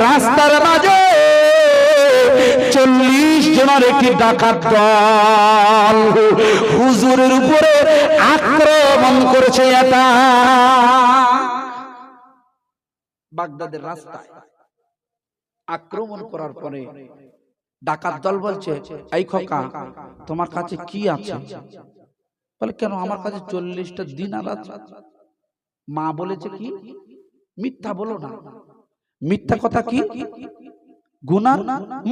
রাস্তার মাঝে 40 জনের একটি ডাকাত দল হুজুরের উপরে আক্রমণ করেছে। এটা বাগদাদের রাস্তায় আক্রমণ করার পরে ডাকাত দল বলছে, এই খোকা তোমার কাছে কি আছে? বলে, কেন আমার কাছে 40টা দিনার আছে। মা বলেছে কি? মিথ্যা বলো না। মিথ্যা কথা কি গুনাহ?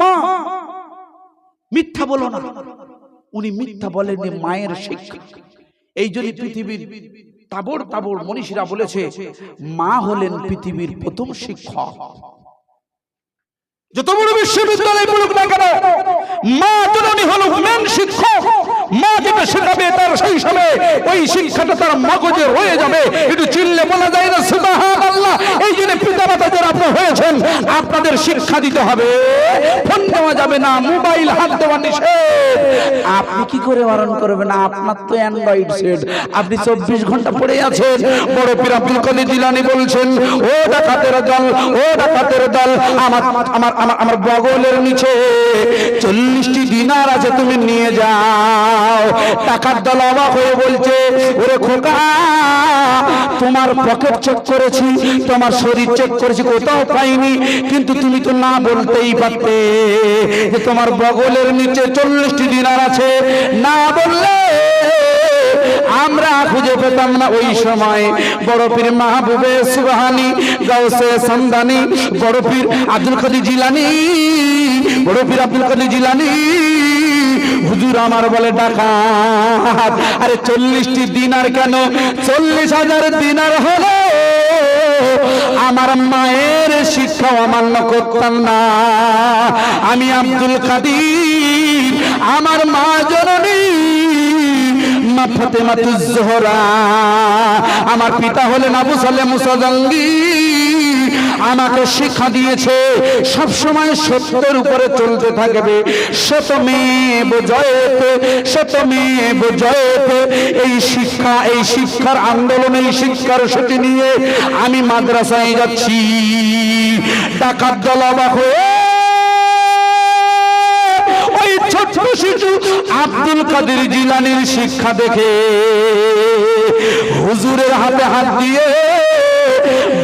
মা মিথ্যা বলো না। উনি মিথ্যা বলেননি, মায়ের শিক্ষা। এই জন্য পৃথিবীর তাবড় তাবড় মনীষীরা বলেছে মা হলেন পৃথিবীর প্রথম শিক্ষক। যত বড় বিশ্ববিদ্যালয় পড়ুক না কেন, মা জননী হল মেন শিক্ষক। মা যেটা শেখাবে তার সেই সময় ওই শিক্ষাটা তার মগজে রয়ে যাবে। একটু চিল্লে বলা যায় না সুবহানাল্লাহ। এই জন্য পিতামাতা যারা আপনারা হয়েছেন, আপনাদের শিক্ষা দিতে হবে। ফোন দেওয়া যাবে না, মোবাইল হাত দেওয়া নিষেধ। আপনি কি করে বারণ করবেন? আপনার তো অ্যান্ড্রয়েড সেট, আপনি 24 ঘন্টা পড়ে আছেন। বড় পীর আব্দুল কাদের জিলানী বলছেন, ও ডাকাতের দল, ও ডাকাতের দল, আমার বগলের নিচে 40টি দিনার আছে, তুমি নিয়ে যাও। টাকার দল অবাক হয়ে বলছে, ওরে খোকা, তোমার পকেট চেক করেছি, তোমার শরীর চেক করেছি, কোথাও পাইনি। কিন্তু তুমি তো না বলতেই পারতে যে তোমার বগলের নিচে 40টি দিনার আছে। না বললে আমরা খুঁজে পেতাম না। ওই সময় বড় পীর মাহবুবে সুবহানী, গাউসে সামদানি, বড় পীর আব্দুল কাদের জিলানী, বড় পীর আব্দুল কাদের জিলানী হুজুর আমার বলে ডাকাত। আরে 40টি দিনার কেন, 40,000 দিনার হলো আমার মায়ের শিক্ষা অমান্য করতাম না। আমি আব্দুল কাদের, আমার মা জননী মা ফাতেমাতুজ জোহরা, আমার পিতা হলেন আবু সালেহ মুসা জাহাঙ্গীর, আমাকে শিক্ষা দিয়েছে সব সময় সত্যের উপরে চলতে থাকবে। সতমেব জয়তে, সতমেব জয়তে। এই শিক্ষা, এই শিক্ষার আন্দোলন, এই শিক্ষার সূচি নিয়ে আমি মাদ্রাসায় যাচ্ছি। ডাকাত দল অবাক হয়ে ওই ছোট্ট শিশু আব্দুল কাদের জিলানীর শিক্ষা দেখে হুজুরের হাতে হাত দিয়ে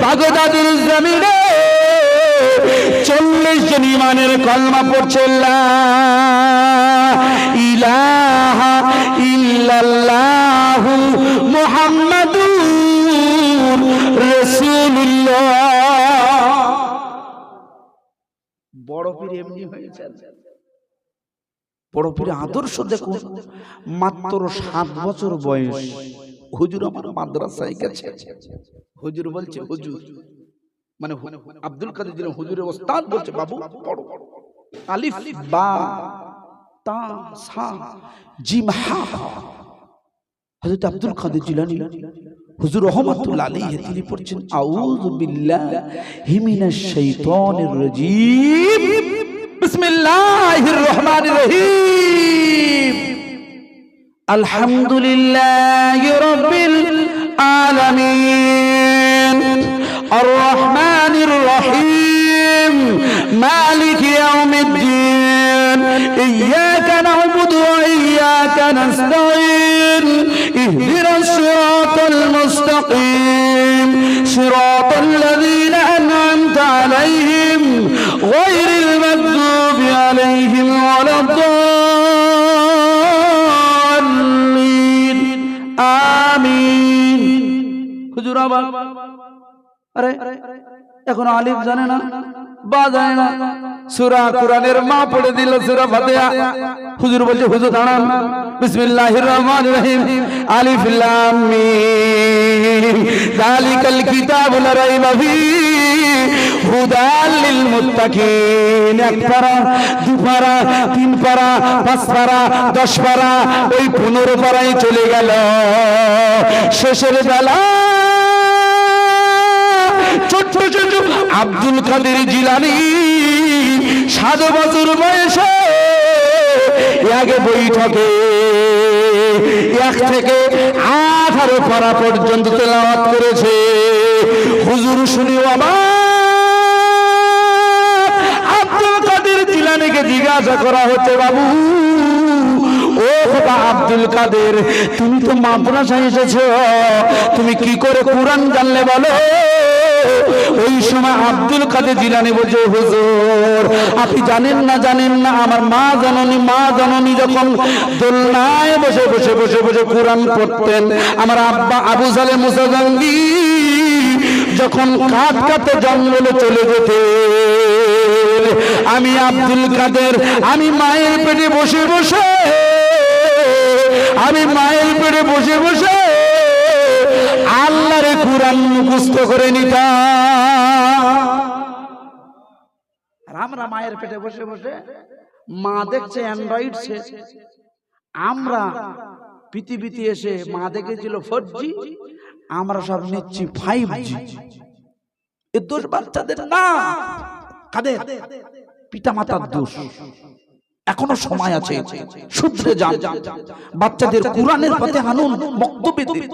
বাগদাদের জমিনে 40 জন ইমানের কলমা পড়ছে। লা ইলাহা ইল্লাল্লাহু মুহাম্মাদুর রাসূলুল্লাহ। বড় পীর এমনি হয়েছে। বড় পীর আদর্শ দেখুন, মাত্র 7 বছর বয়স হুজুর আমার মাদ্রাসায় গেছে। হুজুর বলছে, হুজুর মানে আব্দুল কাদের জিলানী হুজুরের ওস্তাদ বলছে, বাবু পড়ো, আলিফ বা তা সা জিম হা। হযরত আব্দুল কাদের জিলানী হুজুর রহমাতুল্লাহ আলাইহি তিনি পড়ছেন, আউযু বিল্লাহি মিনাশ শাইতানির রাজীম, বিসমিল্লাহির রহমানির রহিম, আলহামদুলিল্লাহি রাব্বিল আলামিন, আর রহমানির রহিম, মালিকি ইয়াউমিদ্দিন, ইয়্যাকা না'বুদু ওয়া ইয়্যাকা নাস্তাঈন, ইহদিনাস সিরাতাল মুস্তাকিম, সিরাতাল লাযীনা আন'আমতা আলাইহিম গায়রিল মাগদুবি আলাইহিম ওয়ালাদ-দাল্লিন, আমিন। হুজুর আবার আরে এখন আলিফ জানে না, বা জানে না, সূরা কোরআনের মা পড়ে দিল সূরা ফাতিহা। হুজুর বলছে, হুজুর দাঁড়ান, বিসমিল্লাহির রহমানির রহিম, আলিফ লাম মিম, যালিকাল কিতাবু লা রাইবা ফীহি হুদাল লিল মুত্তাকিন। 1 পারা, 2 পারা, 3 পারা, 5 পারা, 10 পারা, ওই 15 পারায় চলে গেল। শেষের বেলা ছোট্ট ছোট্ট আব্দুল কাদের জিলানী 7 বছর বয়সে আগে বৈঠকে 1 থেকে 18 পারা পর্যন্ত তেলাওয়াত করেছে। হুজুর শুনে অবাক, নবীকে জিজ্ঞাসা করা হচ্ছে, বাবু ও খোদা আব্দুল কাদের, তুমি তো মাদ্রাসায় এসেছো, তুমি কি করে কোরআন জানলে বলো? ওই সময় আব্দুল কাদের জিলানী বলছে, হুজুর আপনি জানেন না, আমার মা জননী যখন দোলনায় বসে বসে বসে বসে কোরআন পড়তেন, আমার আব্বা আবু সালেহ মুসা জঙ্গি যখন কাটতে জঙ্গলে চলে যেতে, আমি আব্দুল কাদের আমি মায়ের পেটে বসে বসে আল্লাহর কুরআন মুখস্থ করে নিতাম। আর আমরা মায়ের পেটে বসে বসে, মা দেখছে অ্যান্ড্রয়েড সেট, আমরা পৃথিবীতে এসে মা দেখেছিল 4G, আমরা সব নিচ্ছি 5G। এ দোষ বাচ্চাদের না, কাদের? পিতা মাতার দোষ। এখনো সময় আছে, শুধরে যান, বাচ্চাদের কোরআনের পথে আনুন, বক্তব্য দিন,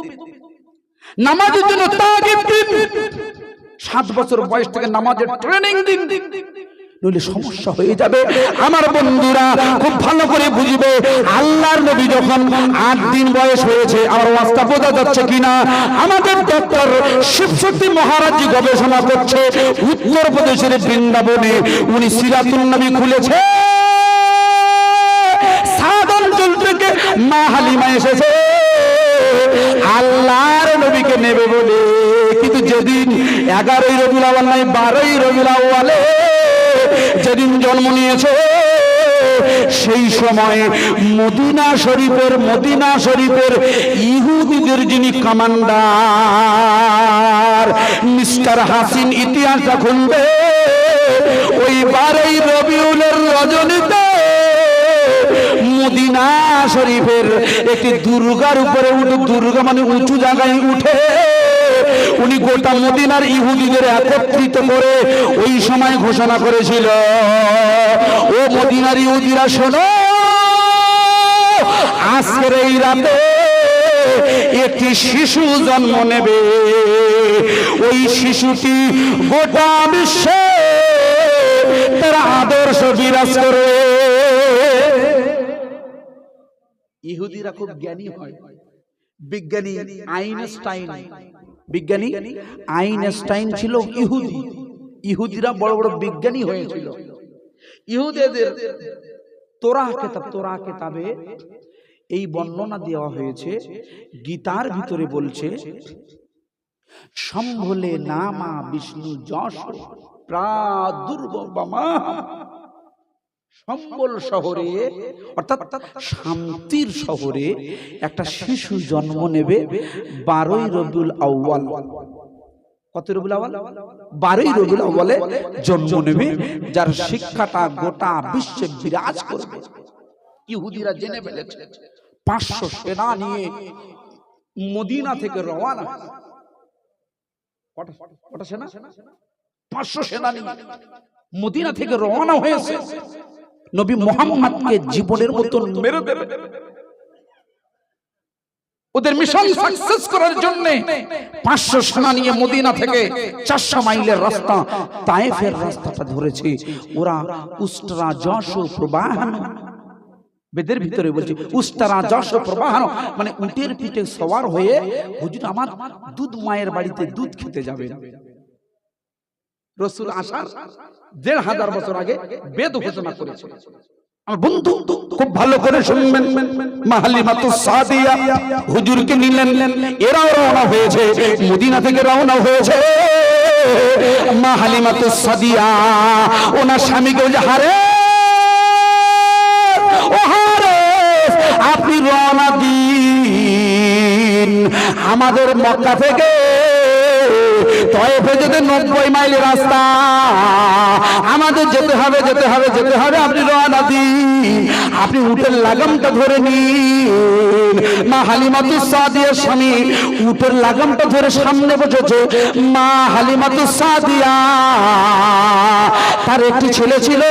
নামাজের জন্য তাগিদ দিন, 7 বছর বয়স থেকে নামাজের ট্রেনিং দিন, নইলে সমস্যা হয়ে যাবে। আমার বন্ধুরা খুব ভালো করে বুঝবে, আল্লাহর নবী যখন 8 দিন বয়স হয়েছে, আমার ওয়াজটা বোঝা যাচ্ছে কিনা? আমাদের ডক্টর শিবশক্তি মহারাজজি গবেষণা করছে উত্তরপ্রদেশের বৃন্দাবনে, উনি সিরাতুন নবী খুলেছে। সাদ অঞ্চল থেকে মা হালিমা এসেছে আল্লাহর নবীকে নেবে বলে, কিন্তু যেদিন 11ই রবিউল আউয়াল নাই 12ই রবিউল আউয়ালে যেদিন জন্ম নিয়েছে, সেই সময় মদিনা শরীফের ইহুদিদের যিনি কমান্ডার মিস্টার হাসিন ইতিহাসটা খুলবে, ওই 12ই রবিউলের রজনীতে মদিনা শরীফের একটি দুর্গার উপরে উঠে, দুর্গা মানে উঁচু জায়গায় উঠে উনি গোটা মদিনার ইহুদিদের একত্রিত করে ওই সময় ঘোষণা করেছিল, ও মদিনার ইহুদিরা শোনো, আজকের এই রাতে একটি শিশু জন্ম নেবে, ওই শিশুটি গোটা বিশ্বে তার আদর্শ বিরাজ করবে। ইহুদিরা খুব জ্ঞানী হয়, বিজ্ঞানী আইনস্টাইন ছিল ইহুদি, ইহুদিরা বড় বড় বিজ্ঞানী হয়েছিল। ইহুদিদের তোরা কেতাবে এই বর্ণনা দেওয়া হয়েছে, গীতার ভিতরে বলছে, সম্ভলে নামা বিষ্ণু যশ প্রাদুর্বমা, সম্বল শহরে অর্থাৎ শান্তির শহরে একটা শিশু জন্ম নেবে 12ই রবিউল আউয়াল। কত রবিউল আউয়াল? 12ই রবিউল আউয়ালে জন্ম নেবে, যার শিক্ষাটা গোটা বিশ্বে বিরাজ করবে। ইহুদিরা জেনে ফেলেছে, 500 সেনা নিয়ে মদিনা থেকে রওনা। কটা সেনা? 500 সেনা নিয়ে মদিনা থেকে রওনা হয়েছে নবী মুহাম্মদকে জীবনের মতন মেরে দেবে। ওদের মিশন সাকসেস করার জন্য 500 সেনা নিয়ে মদিনা থেকে 400 মাইলের রাস্তা তায়েফের রাস্তাটা ধরেছে। ওরা উস্তারা যশ প্রবাহন, বেদের ভিতরে বলছে উস্তারা যশ প্রবাহন, মানে উটের পিঠে সওয়ার হয়ে হুজুর আমার দুধ মায়ের বাড়িতে দুধ খেতে যাবে। রাসূল আসার 1500 বছর আগে বেদ ঘোষণা করেছে। আমার বন্ধু খুব ভালো করে শুনবেন, মা হালিমাতুস সাদিয়া হুজুরকে নিলেন, এরাও রওনা হয়েছে মদিনা থেকে রওনা হয়েছে। মা হালিমাতুস সাদিয়া ওনার স্বামীকে বলছে, হারে ও হারে, আপনি রওনা দিন, আমাদের মক্কা থেকে তায়েফে যেতে 90 মাইলের রাস্তা, আমাদের যেতে হবে, আপনি রওনা দিন, আপনি উটের লাগামটা ধরে নিন। মা হালিমাতুস সাদিয়ার স্বামী উটের লাগামটা ধরে সামনে বসেছে। মা হালিমাতুস সাদিয়া, তার একটি ছেলে ছিল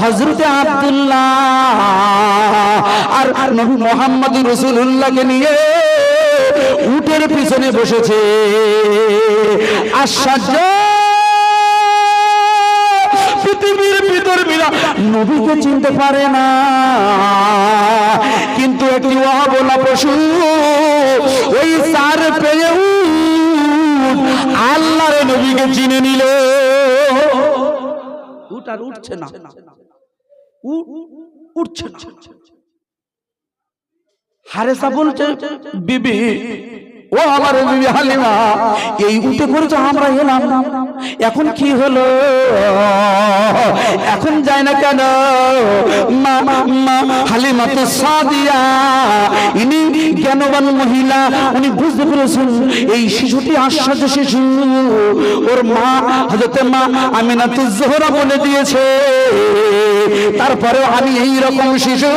হযরতে আব্দুল্লাহ, আর নবী মুহাম্মদ রাসূলুল্লাহকে নিয়ে উটের পিছনে বসেছে। আশ্চর্য, পৃথিবীর ভিতর নবীকে চিনতে পারে না, কিন্তু একটি অবলা পশু ওই সার পেয়ে আল্লাহর নবীকে চিনে নিল। উঠ আর উঠছে না, উঠছে না। হারেসা বলছে, বিবি ও আমার বিবি হালিমা, এই উঠে করেছে আমরা এলাম, এখন কি হলো? এখন যায় না কেন? মা হালিমা তো সাদিয়া, ইনি জ্ঞানবান মহিলা, উনি বুঝতে পেরেছেন এই শিশুটি আশ্চর্য শিশু। ওর মা হযরতে মা আমিনাতুজ জোহরা বলে দিয়েছে, তারপরেও আমি এই রকম শিশু,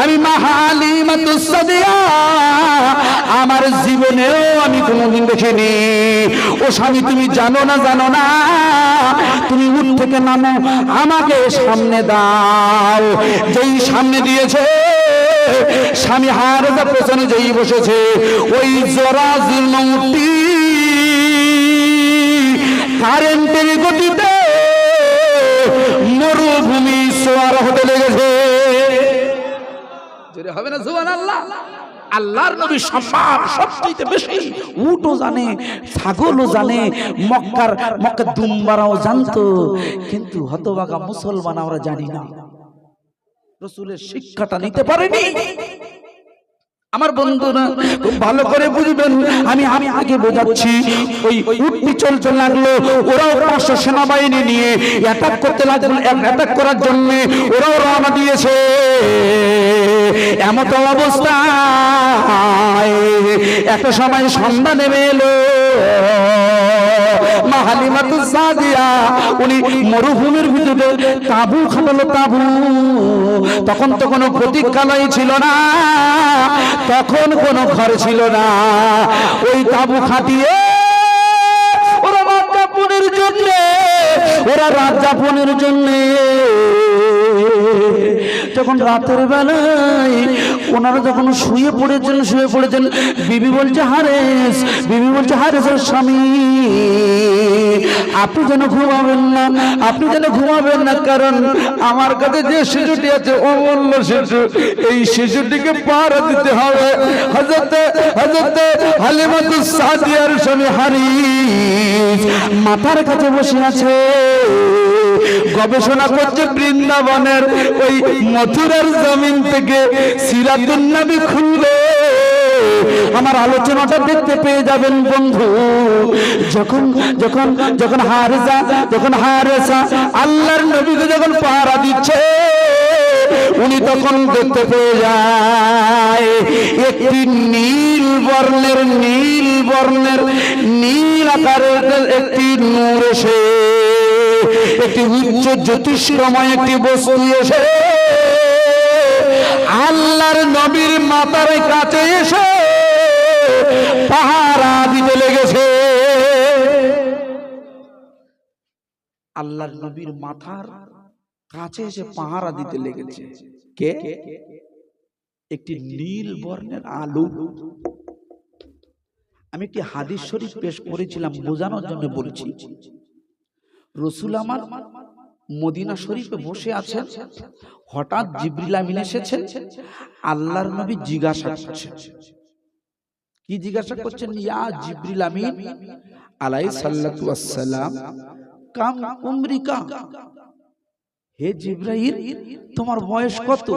আমি মা হালিমাতুজ সাদিয়া আমার জীবনেও আমি কোনোদিন দেখিনি। ও স্বামী, তুমি জানো না, জানো না, তুমি উঠ থেকে নামো, আমাকে সামনে দাও। যেই সামনে দিয়েছে, স্বামী হারেসা পেছনে যেই বসেছে, ওই জরাজুল মৌতি কারেন্টের গতিতে মরুভূমি সোয়ার হতে লেগেছে। জোরে হবে না সুবহানাল্লাহ? আল্লাহর নবীর সম্মান সবচেয়ে বেশি উটও জানে, ছাগলও জানে, মক্কার দুম্বারাও জানতো, কিন্তু হতভাগা মুসলমান আমরা জানি না, রাসূলের শিক্ষাটা নিতে পারেনি। আমার বন্ধুরা খুব ভালো করে বুঝবেন, আমি আগে বোঝাচ্ছি। ওই উটটি চলতে লাগলো, ওরাও 500 সেনাবাহিনী নিয়ে অ্যাটাক করতে লাগলো। অ্যাটাক করার জন্য ওরাও রওনা দিয়েছে। এমত অবস্থায় একটা সময় সন্ধ্যা নেমে এলো। মা হালিমাতুজ সাদিয়া উনি মরুভূমির ভিতরে তাঁবু খাটালো, তাঁবু। তখন তো কোনো প্রতীক্ষালয় ছিল না, তখন কোনো ঘর ছিল না। ওই তাঁবু খাটিয়ে ওরা রাত যাপনের জন্যে যখন রাতের বেলায় ওনারা যখন শুয়ে পড়েছেন, বিবি বলছে হারেসের স্বামী, আপনি যেন ঘুমাবেন না, কারণ আমার কাছে যে শিশুটি আছে অমূল্য শিশু, এই শিশুটিকে পাহারা দিতে হবে। হযরতে হালিমাতুজ সাদিয়ার স্বামী হারিস মাথার কাছে বসে আছে, গবেষণা করছে বৃন্দাবনের ওই মথুরার জমিন থেকে সিরাতুন নবী খুলবে। আমার আলোচনাটা দেখতে পেয়ে যাবেন বন্ধু। যখন হারেসা আল্লাহর নবীকে যখন পাহারা দিচ্ছে, উনি তখন দেখতে পেয়ে যায় একটি নীল বর্ণের নীল আকারের একটি নূর এসে, একটি উচ্চ জ্যোতিষ্কময় একটি বস্তু এসে আল্লাহর নবীর মাথার কাছে এসে পাহারা দিতে লেগেছে। আল্লাহর নবীর মাথার কাছে এসে পাহারা দিতে লেগেছে কে? একটি নীল বর্ণের আলো। আমি একটি হাদিস শরীফ পেশ করেছিলাম, বোঝানোর জন্য বলছি। রাসূল আমার মদিনা শরীফে বসে আছেন, হঠাৎ জিবরিল আমিন এসেছেন। আল্লাহর নবী জিজ্ঞাসা করছেন, কি জিজ্ঞাসা করছেন? ইয়া জিবরিল আমিন আলাইহিস সাল্লাতু ওয়াস সালাম, কাম উমরিকা, হে জিবরাইল তোমার বয়স কত?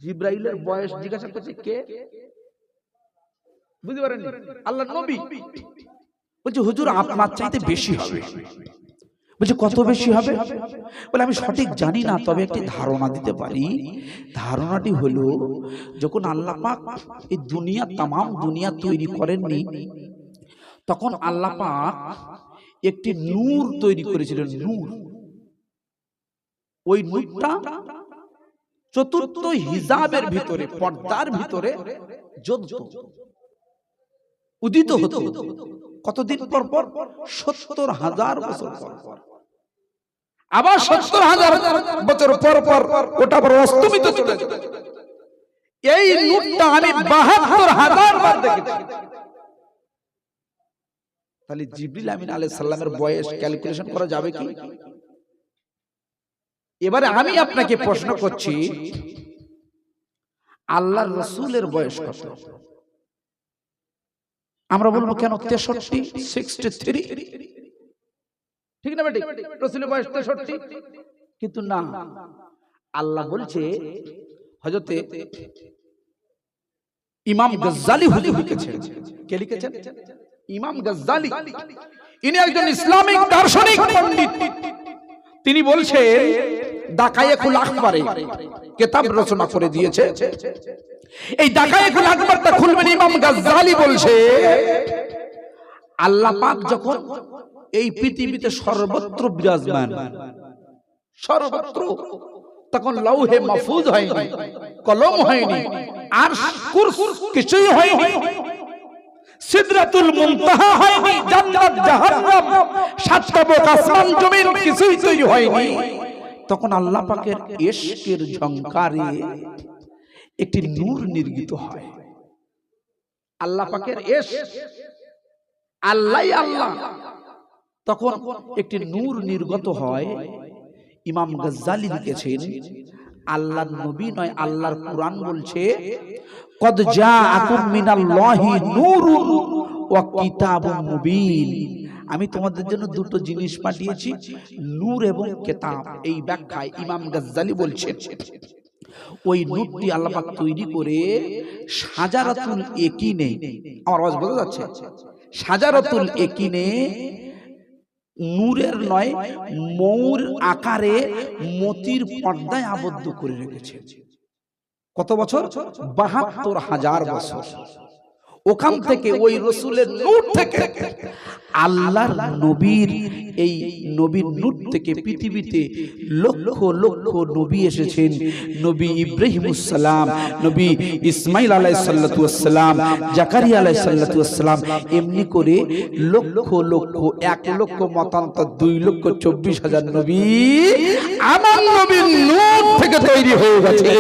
জিবরাইলের বয়স জিজ্ঞাসা করছে কে? বুঝতে পারেন? আল্লাহর নবী বলছে, হুজুর আপনার চাইতে বেশি হবে। বলছে, কত বেশি হবে? বলে, আমি সঠিক জানি না, তবে একটি ধারণা দিতে পারি। ধারণাটি হলো, যখন আল্লাহ পাক এই দুনিয়া, তামাম দুনিয়া তৈরি করেননি, তখন আল্লাহ পাক একটি নূর তৈরি করেছিলেন, নূর। ওই নূরটা চতুর্থ হিজাবের ভিতরে, পর্দার ভিতরে জ্বলতো, উদিত হতো। কতদিন পর পর? ৭০,০০০ বছর পর পর। আবার ৭০,০০০ বছর পর পর ওটা আবার অস্তমিত চলে যায়। এই নূরটা আমি ৭২,০০০ বার দেখেছি। তাহলে জিবরিল আমিন আলাইহিস সালামের বয়স ক্যালকুলেশন করা যাবে কি? এবারে আমি আপনাকে প্রশ্ন করছি, আল্লাহর রাসূলের বয়স কত? আমরা বলবো কেন 63, 63, ঠিক না বেটি? রাসূলের বয়স 63, কিন্তু না, আল্লাহ বলছে, হযরতে ইমাম গজ্জালি হুজুর লিখেছেন। কে লিখেছেন? ইমাম গজ্জালি। ইনি একজন ইসলামিক দার্শনিক পণ্ডিত। তিনি বলছেন দাকায়েকুল আখবারে কিতাব রচনা করে দিয়েছে। এই দাকায়েকুল আখবারটা খুলবেন ইমাম গজ্জালি বলছে, আল্লাহ পাক যখন এই পৃথিবীতে সর্বত্র বিরাজমান, সর্বত্র, তখন লাউহে মাহফুজ হয়নি, কলম হয়নি, আর কিছুই হয়নি, সিদরাতুল মুনতাহা হয়নি, জান্নাত জাহান্নাম, সাতটা বুক আসমান জমিন কিছুই তৈরি হয়নি। তখন আল্লাহ পাকের ইশকের ঝংকারে একটি নূর নির্গিত হয়। আল্লাহ পাকের ইশক, আল্লাহই আল্লাহ, তখন একটি নূর নির্গত হয়। ইমাম গজ্জালি লিখেছেন, আল্লাহর নবী নয়, আল্লাহর কুরআন বলছে, কদ জাআকুম মিনাল্লাহি নূরুন ওয়া কিতাবুম মুবিন। আমি তোমাদের জন্য দুটো জিনিস পাঠিয়েছি, নূর এবং কিতাব। এই ব্যাখ্যায় ইমাম গজ্জালি বলছেন, ওই নূরটি আল্লাহ পাক তৈরি করে শাজারাতুল ইয়াকিনে, আমার আওয়াজ বোঝা যাচ্ছে? শাজারাতুল ইয়াকিনে নূরের নয়, মৌর আকারে মতির পর্দায় আবদ্ধ করে রেখেছে। কত বছর? ৭২,০০০ বছর। ওখান থেকে ওই রাসূলের নূর থেকে, আল্লাহর নবীর এই নবীর নূর থেকে পৃথিবীতে লক্ষ লক্ষ নবী এসেছেন। নবী ইব্রাহিমুস সালাম, নবী ইসমাইল আলাইহিস সালাতু ওয়াস সালাম, জাকারিয়া আলাইহিস সালাতু ওয়াস সালাম, এমনি করে লক্ষ লক্ষ, ১ লক্ষ মতান্তর ২,২৪,০০০ নবী আমার নবীর নূর থেকে তৈরি হয়ে গেছে।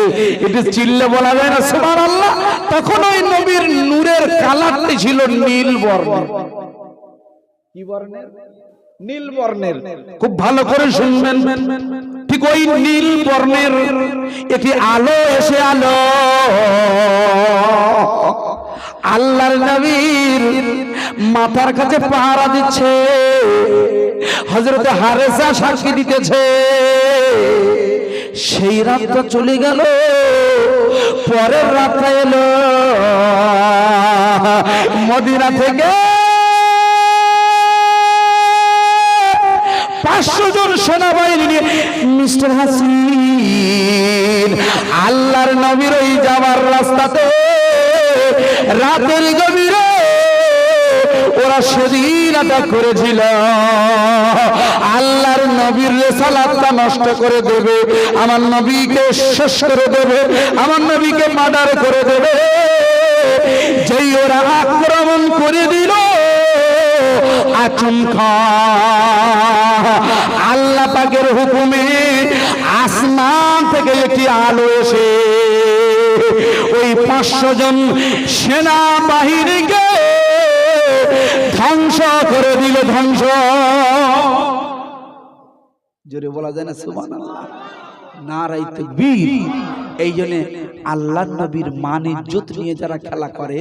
এটা চিল্লে বলা যায় না সুবহানাল্লাহ? তখন ওই নবীর নূরের কালারটি ছিল নীল বর্ণের। কি বর্ণের? নীল বর্ণের। খুব ভালো করে শুনবেন, ঠিক ওই নীল বর্ণের একটি আলো এসে আলো আল্লাহর নবীর মাথার কাছে পাহারা দিচ্ছে। হযরত হারেসা সাক্ষী দিতেছে। সেই রাতটা চলে গেল, পরের রাতটা এলো। মদিনা থেকে ৫০০ জন সেনাবাহিনী নিয়ে মিস্টার হাসিন আল্লাহর নবীর ওই যাওয়ার রাস্তাতে রাতের গভীরে ওরা সেদিন আটা করেছিল। আল্লাহর নবীর রিসালাতটা নষ্ট করে দেবে, আমার নবীকে শেষ করে দেবে, আমার নবীকে মার্ডার করে দেবে। যেই ওরা আক্রমণ করে দিল, আচমকা আল্লাহ পাকের হুকুমে আসমান থেকে একটি আলো এসে ওই ৫০০ জন সেনাবাহিনীকে ধ্বংস করে দিল। ধ্বংস, জোরে বলা যায় না সুবহানাল্লাহ? নারায়ে তাকবীর। এই জন্য আল্লাহর নবীর মান ইজ্জত নিয়ে যারা খেলা করে,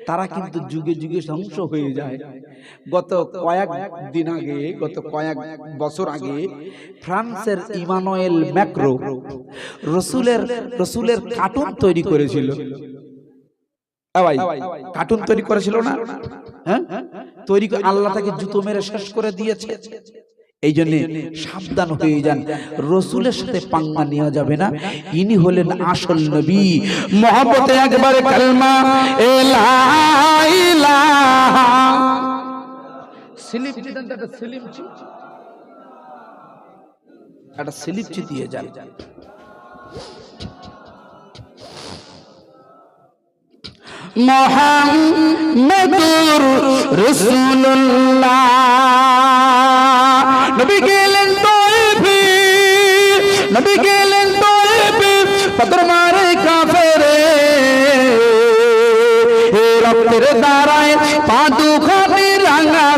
তারা কিন্তু যুগে যুগে ধ্বংস হয়ে যায়। গত কয়েক দিন আগে, গত কয়েক বছর আগে ফ্রান্সের ইমানুয়েল ম্যাক্রো রসুলের কার্টুন তৈরি করেছিল। ভাই, কার্টুন তৈরি করেছিল না? হ্যাঁ, তৈরি করে আল্লাহ তাকে জুতো মেরে শেষ করে দিয়েছে। এই জন্য সাবধান হয়ে যান, রসুলের সাথে পাঙ্গা নেওয়া যাবে না। ইনি হলেন আসল নবী। মহব্বতে একবারে কালমা লা ইলাহা, স্লিপ দিতেন, একটা স্লিপ দিয়ে যান। মুহাম্মাদুর রাসূলুল্লাহ। নবী গেলেন তায়েফে, নবী গেলেন তায়েফে, পাথর মারে কাফেরে, রক্তের ধারায় পা দুখানি রাঙা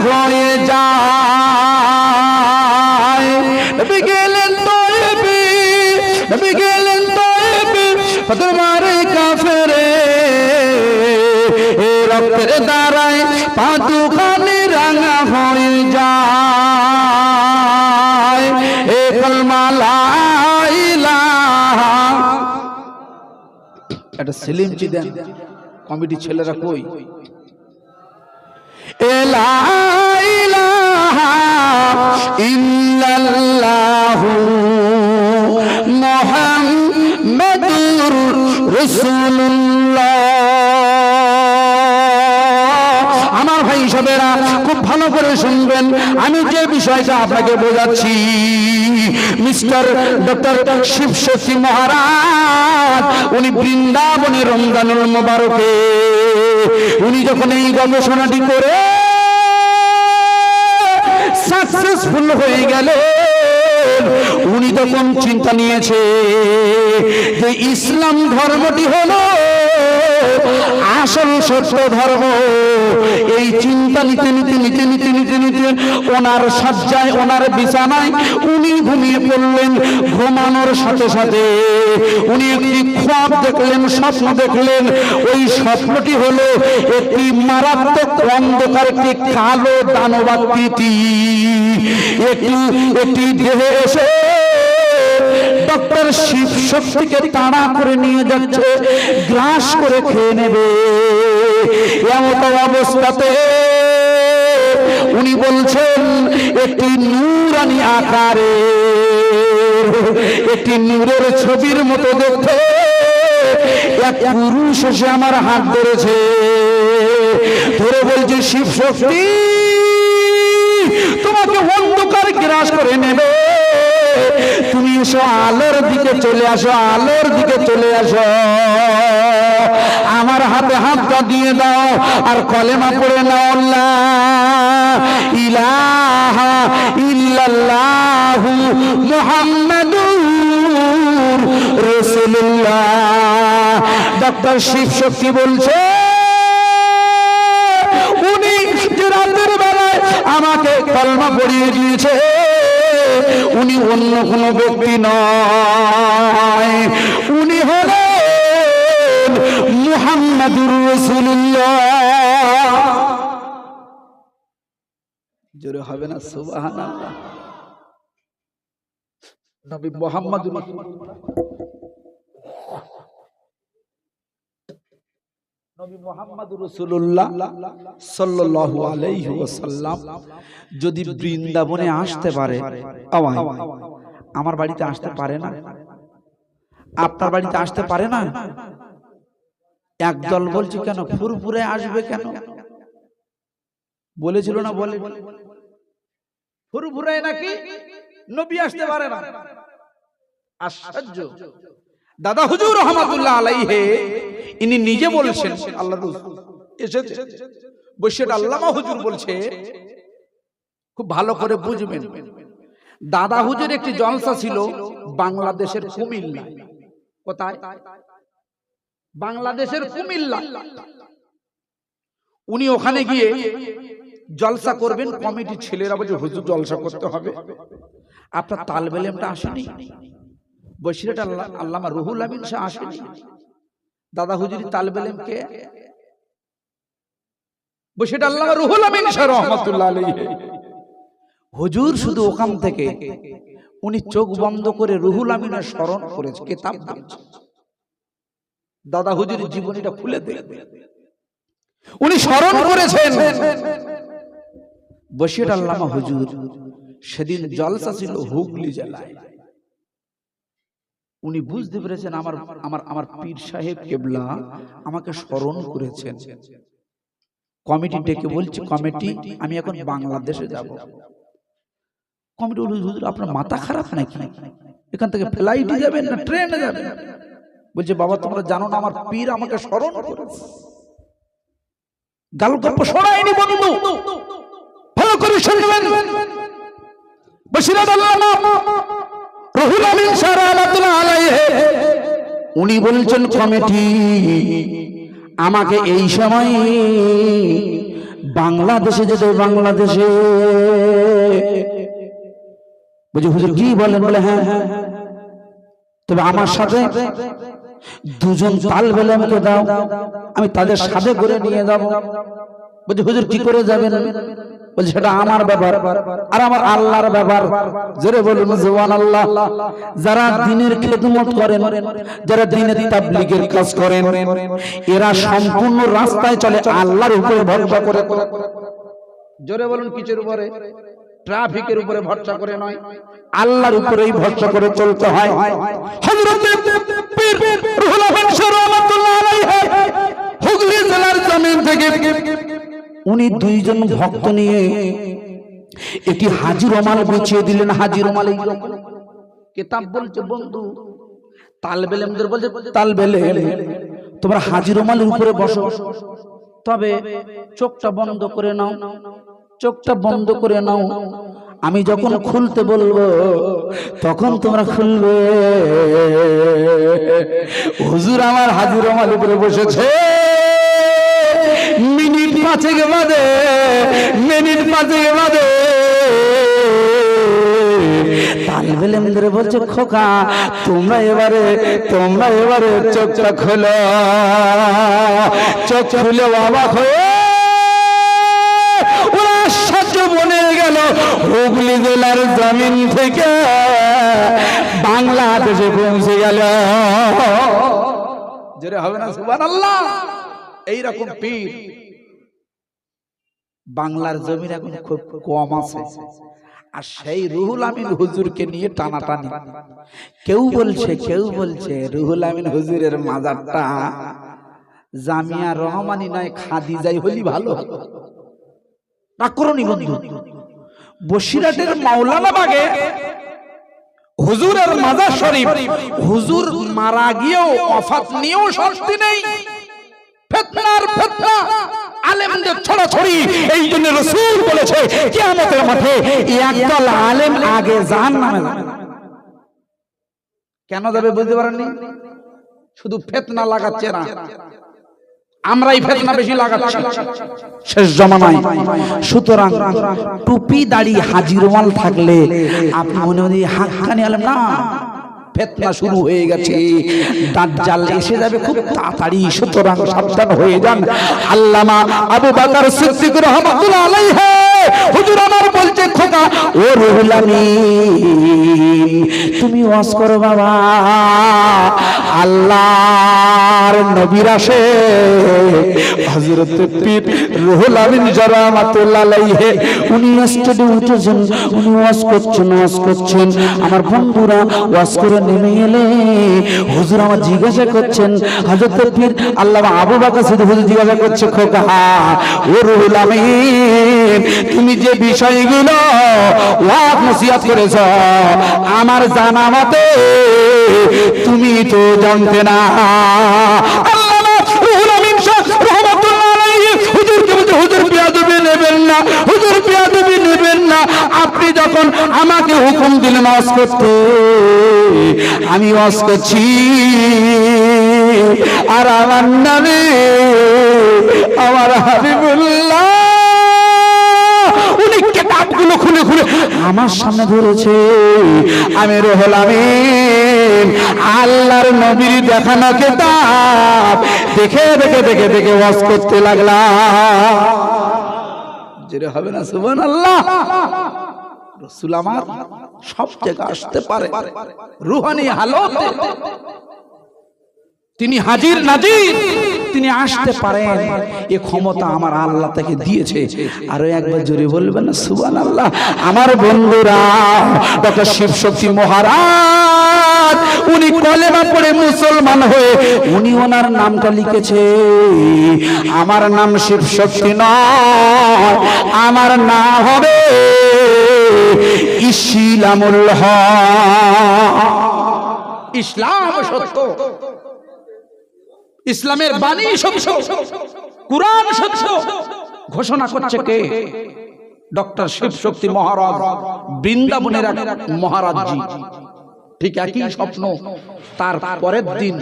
নবী গেলেন তায়েফে পাথর মারে কাফেরে রক্তের দ্বারায় পা দুখানে রাঙা হয়ে যায় এ কলমা লা ইলাহা। এটা সেলিমজি দেন কমিটি ছেলেরা কই লা ইলাহা ইল্লাল্লাহু মুহাম্মাদুর রাসূলুল্লাহ। আমার ভাই সবেরা খুব ভালো করে শুনবেন, আমি যে বিষয়টা আপনাকে বোঝাচ্ছি, মিস্টার ডক্টর শিবশক্তি মহারাজ উনি বৃন্দাবনে রমজানুল মুবারকে উনি যখন এই গবেষণাটি করে সাকসেসফুল হয়ে গেলেন, উনি তখন চিন্তা নিয়েছে যে ইসলাম ধর্মটি হলো আসল সত্য ধর্ম। এই চিন্তা নিতে নিতে নিতে নিতে নিতে নিতে ওনার শয্যায় ওনার বিছানায় উনি ঘুমিয়ে পড়লেন। ঘুমানোর সাথে সাথে উনি একটি খ্বাব দেখলেন, স্বপ্ন দেখলেন। ওই স্বপ্নটি হলো একটি মারাত্মক অন্ধকার একটি কালো দানবাকৃতি একটি দেহে এসে ডক্টর শিবশক্তিকে তাড়া করে নিয়ে যাচ্ছে, গ্রাস করে খেয়ে নেবে। এমন অবস্থাতে উনি বলছেন একটি নূরানি আকারে একটি নূরের ছবির মতো দেখতে এক পুরুষ এসে আমার হাত ধরেছে, ধরে বলছে শিবশক্তি তোমাকে অন্ধকার গ্রাস করে নেবে, তুমি এসো আলোর দিকে চলে আসো, আলোর দিকে চলে আসো। আমার হাতে হাতটা দিয়ে দাও আর কলেমা পড়ে নাও লা ইলাহা ইল্লাল্লাহু মুহাম্মাদুর রাসূলুল্লাহ। ডক্টর শিবশক্তি বলছে উনি যে রাতের বেলায় আমাকে কলেমা পড়িয়ে দিয়েছে উনি অন্য কোনো ব্যক্তি নয়, উনি হলেন মুহাম্মাদুর রাসূলুল্লাহ। জোরে হবে না সুবহানাল্লাহ। নবী মুহাম্মাদুর নবী মুহাম্মাদুর রাসূলুল্লাহ সাল্লাল্লাহু আলাইহি ওয়াসাল্লাম যদি বৃন্দাবনে আসতে পারে, আমার বাড়িতে আসতে পারে না, আপনার বাড়িতে আসতে পারে না। একদল বলছে কেন ফুরফুরে আসবে কেন, বলেছিল না বলে ফুরফুরে নাকি নবী আসতে পারে না। আশ্চর্য। দাদা হুজুর রহমাতুল্লাহ আলাইহি ইনি নিজে বলছেন, আল্লাহ রাসূল এসেছে বৈশ্যট আল্লামা হুজুর বলছে, খুব ভালো করে বুঝবেন। দাদা হুজুর একটি জলসা ছিল বাংলাদেশের কুমিল্লা। কোথায়? বাংলাদেশের কুমিল্লা। উনি ওখানে গিয়ে জলসা করবেন, কমিটির ছেলেরা বলছে হুজুর জলসা করতে হবে, আপনার তালবেলেমটা আসেনি, বৈশ্যট আল্লামা রুহুল আমিন শাহ আসেনি। দাদা হুজুরি তালবেলেম কে? বৈশ্যট আল্লামা রুহুল আমিন শাহ রহমাতুল্লাহ আলাইহি। হুজুর শুধু ওখান থেকে উনি চোখ বন্ধ করে রুহুল আমিনের স্মরণ করেছে, কিতাব দিয়েছে। দাদা হুজুরের জীবনীটা খুলে দেন, উনি স্মরণ করেছেন। বৈশ্যট আল্লামা হুজুর সেদিন জলসা ছিল হুগলি জেলায়। উনি বুঝতে পেরেছেন আমার আমার আমার পীর সাহেব কেবলা আমাকে স্মরণ করেছেন। কমিটি ডেকে বলছে, কমিটি আমি এখন বাংলাদেশে যাব। কমিটি বলল হুজুর আপনার মাথা খারাপ নাকি, এখান থেকে ফ্লাইটে যাবেন না ট্রেনে যাবেন? বলছে বাবা তোমরা জানো না আমার পীর আমাকে স্মরণ করেছে। গাল গল্প শোনায়নি বন্ধু, ভালো করে শুনবেন। বশিরাত আল্লামা রুহুল আমিন শাহ রাহমাতুল্লাহ আলাইহি উনি বলছেন কমিটি আমাকে এই সময় বাংলাদেশে যেতে, বাংলাদেশে। বলছে হুজুর কি বলেন? বলে হ্যাঁ, তবে আমার সাথে দুজন তালবে আমাকে দাও, আমি তাদের সাথে করে নিয়ে যাব। বলছি হুজুর কি করে যাবেন? বলছি সেটা আমার ব্যাপার আর আমার আল্লাহর ব্যাপার। জোরে বলুন সুবহানাল্লাহ। যারা দ্বীনের খেদমত করেন, যারা দ্বীনের তাবলীগের কাজ করেন, এরা সম্পূর্ণ রাস্তায় চলে আল্লাহর উপরে ভরসা করে। জোরে বলুন কিসের উপরে? ট্রাফিকের উপরে ভরসা করে নয়, আল্লাহর উপরেই ভরসা করে চলতে হয়। হযরত পীর রুহুল আমিন রাহমাতুল্লাহ আলাইহি হুগলি জেলার জমিন থেকে উনি দুইজন ভক্ত নিয়ে একটি হাজি রুমাল বিছিয়ে দিলেন। হাজি রুমাল কিতাব বলছে বন্ধু, তালবে ইলমদের বলছে তালবে ইলম তোমরা হাজি রুমালের উপরে বসো, তবে চোখটা বন্ধ করে নাও, চোখটা বন্ধ করে নাও। আমি যখন খুলতে বলবো তখন তোমরা খুলবে। হুজুর আমার হাজি রুমাল উপরে বসেছে। মিনিট পাঁচেক বাদে তালবে ইলমদের বলছে খোকা তোমরা এবারে চোখটা খোলো। চোখ খুলে অবাক হয়ে ওরা সাহায্য বনে গেল। হুগলি জেলার জমিন থেকে বাংলাদেশে পৌঁছে গেল। যেটা হবে না সুবহানাল্লাহ। এইরকম পীর বাংলার জমিন এখন খুব কম আছে। আর সেই রুহুল আমিন হুজুরকে নিয়ে টানাটানি। কেউ বলছে রুহুল আমিন হুজুরের মাজারটা জামিয়া রহমানি নয় খাদিজাই হলি ভালো। আকরণী বন্ধু, বসিরহাটের মাওলানা বাগে হুজুরের মাজার শরীফ, হুজুর মারা গিয়েও ওয়াফাত নিয়েও শান্তি নেই। ফিতনার ফিতনা, আলেমদের ছড়াছড়ি। এই জন্য রাসূল বলেছে কিয়ামতের মাঠে একদল আলেম আগে জাহান্নামে যাবে। কেন যাবে বুঝতে পারেননি? শুধু ফিতনা লাগাচ্ছে না, আমরাই ফিতনা বেশি লাগাচ্ছি শেষ জামানায়। সুতরাং টুপি দাড়ি হাজি রুমাল থাকলে আপনি মনে মনে হাক্কানি আলেম না, ফিতনা শুরু হয়ে গেছে, দাজ্জাল এসে যাবে খুব তাড়াতাড়ি। সুতরাং সাবধান হয়ে যান। আল্লামা আবু বকর সিদ্দিক রাহমাতুল্লাহ আলাইহি হুজুর আমার বলছে খোকা ও রুহুল আমিন তুমি ওয়াজ করো বাবা। আল্লাহর নবীর আসে হযরত পীর রুহুল আমিন রাহমাতুল্লাহ আলাইহি উনি স্টেজে উঠেছেন, উনি ওয়াজ করছেন। আমার বন্ধুরা ওয়াজ করে নেমে এলে হুজুর আমার জিজ্ঞাসা করছেন, হযরত পীর আল্লামা আবু বকর সিদ্দিক হুজুর জিজ্ঞাসা করছে খোকা ও রুহুল আমিন তুমি যে বিষয়গুলো ওয়াজ নসিহত করেছ আমার জানা মতে তুমি তো জানতে না। আল্লামা রুহুল আমিন রাহমাতুল্লাহ আলাইহি হুজুরকে বলতে হুজুর বেয়াদবি নেবেন না। আপনি যখন আমাকে হুকুম দিলেন ওয়াজ করতে আমি ওয়াজ করছি, আর আমার নবী আমার হাবিবুল্লাহ উনি কিতাবগুলো খুলে আমার সামনে ধরেছে। আমি রুহুল আমিন আল্লাহর নবীর দেখানো কিতাব দেখে ওয়াজ করতে লাগলাম। যেটা হবে না সুবহানাল্লাহ। রাসূল আমার সব জায়গায় আসতে পারে রূহানি হালতে, তিনি হাজির নাজির, তিনি আসতে পারেন। এই ক্ষমতা আমার আল্লাহ তাকে দিয়েছে। আরো একবার জোরে বলবেন না সুবহানাল্লাহ। আমার বন্ধুরা ডক্টর শিবশক্তি মহারাজ উনি কলেমা পড়ে মুসলমান হয়ে উনি ওনার নামটা লিখেছে। আমার নাম শিবশক্তি নয়, আমার নাম হবে ইসলামুল হক। ইসলাম সত্য, ইসলামের বাণী সত্য, কুরআন সত্য ঘোষণা করছে কে? ডক্টর শিবশক্তি মহারাজ, বৃন্দাবনের মহারাজজি। ঠিক একই স্বপ্ন তার পরের দিন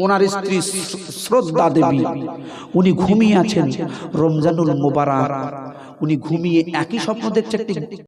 ওনার স্ত্রী শ্রদ্ধা দেবী উনি ঘুমিয়ে আছেন রমজানুল মুবারক, উনি ঘুমিয়ে একই স্বপ্ন দেখছে।